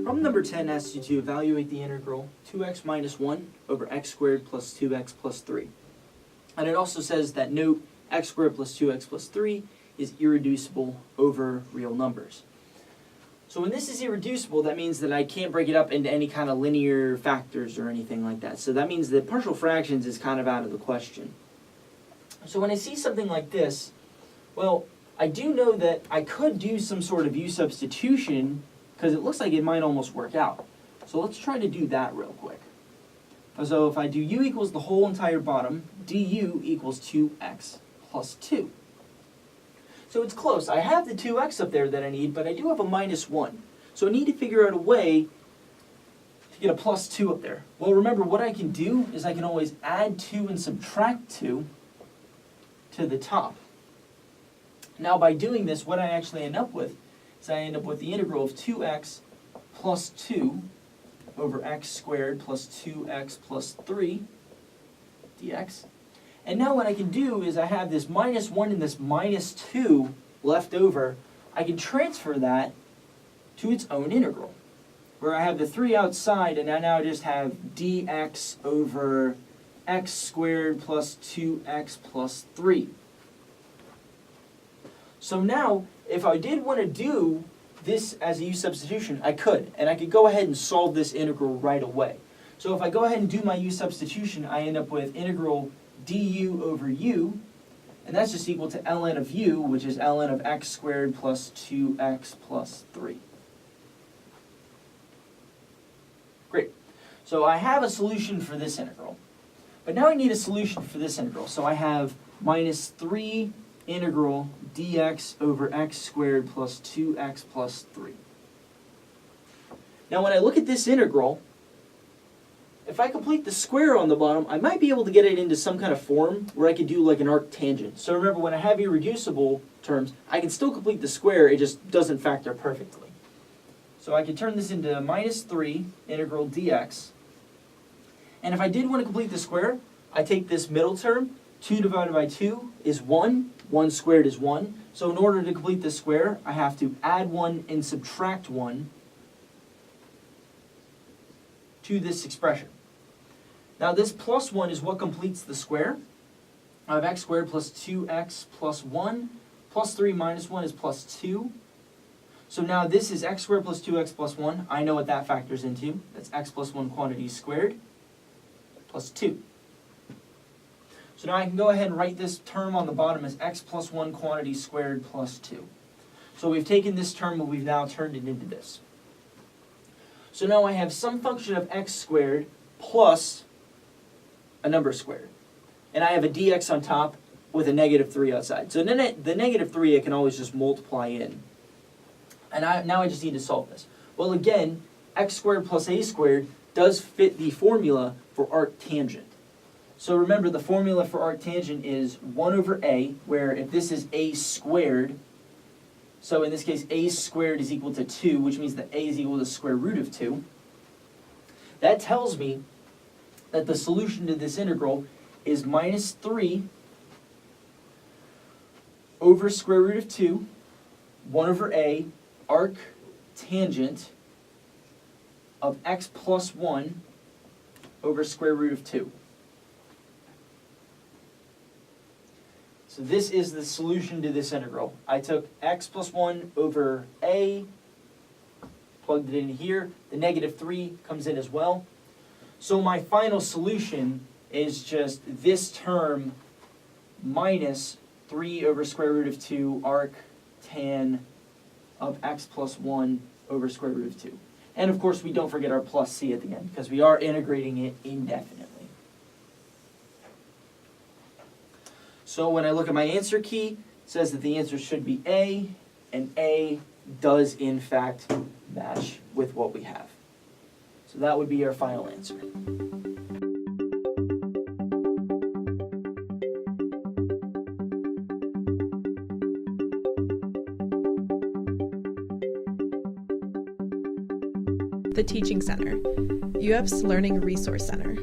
Problem number 10 asks you to evaluate the integral 2x minus 1 over x squared plus 2x plus 3. And it also says that note x squared plus 2x plus 3 is irreducible over real numbers. So when this is irreducible, that means that I can't break it up into any kind of linear factors or anything like that. So that means that partial fractions is kind of out of the question. So when I see something like this, well, I do know that I could do some sort of u substitution because it looks like it might almost work out. So let's try to do that real quick. So if I do u equals the whole entire bottom, du equals 2x plus 2. So it's close. I have the 2x up there that I need, but I do have a minus 1. So I need to figure out a way to get a plus 2 up there. Well, remember, what I can do is I can always add 2 and subtract 2 to the top. Now, by doing this, what I actually end up with is I end up with the integral of 2x plus 2 over x squared plus 2x plus 3 dx. And now what I can do is I have this minus 1 and this minus 2 left over. I can transfer that to its own integral, where I have the 3 outside, and I now just have dx over x squared plus 2x plus 3. So now, if I did want to do this as a u substitution, I could. And I could go ahead and solve this integral right away. So if I go ahead and do my u substitution, I end up with integral du over u, and that's just equal to ln of u, which is ln of x squared plus 2x plus 3. Great. So I have a solution for this integral. But now I need a solution for this integral. So I have minus 3 integral dx over x squared plus 2x plus 3. Now when I look at this integral, if I complete the square on the bottom, I might be able to get it into some kind of form where I could do like an arctangent. So remember, when I have irreducible terms, I can still complete the square, it just doesn't factor perfectly. So I could turn this into minus 3 integral dx. And if I did want to complete the square, I take this middle term, 2 divided by 2 is 1, 1 squared is 1. So in order to complete the square, I have to add 1 and subtract 1 to this expression. Now this plus 1 is what completes the square. I have x squared plus 2x plus 1, plus 3 minus 1 is plus 2. So now this is x squared plus 2x plus 1. I know what that factors into. That's x plus 1 quantity squared plus 2. So now I can go ahead and write this term on the bottom as x plus 1 quantity squared plus 2. So we've taken this term and we've now turned it into this. So now I have some function of x squared plus a number squared. And I have a dx on top with a negative 3 outside. So the negative 3 I can always just multiply in. And now I just need to solve this. Well, again, x squared plus a squared does fit the formula for arctangent. So remember, the formula for arctangent is 1 over a, where if this is a squared, so in this case a squared is equal to 2, which means that a is equal to the square root of 2. That tells me that the solution to this integral is minus 3 over square root of 2, 1 over a, arctangent of x plus 1 over square root of 2. So this is the solution to this integral. I took x plus 1 over a, plugged it in here. The negative 3 comes in as well. So my final solution is just this term minus 3 over square root of 2 arctan of x plus 1 over square root of 2. And of course we don't forget our plus c at the end because we are integrating it indefinitely. So when I look at my answer key, it says that the answer should be A, and A does in fact match with what we have. So that would be our final answer. The Teaching Center, UF's Learning Resource Center.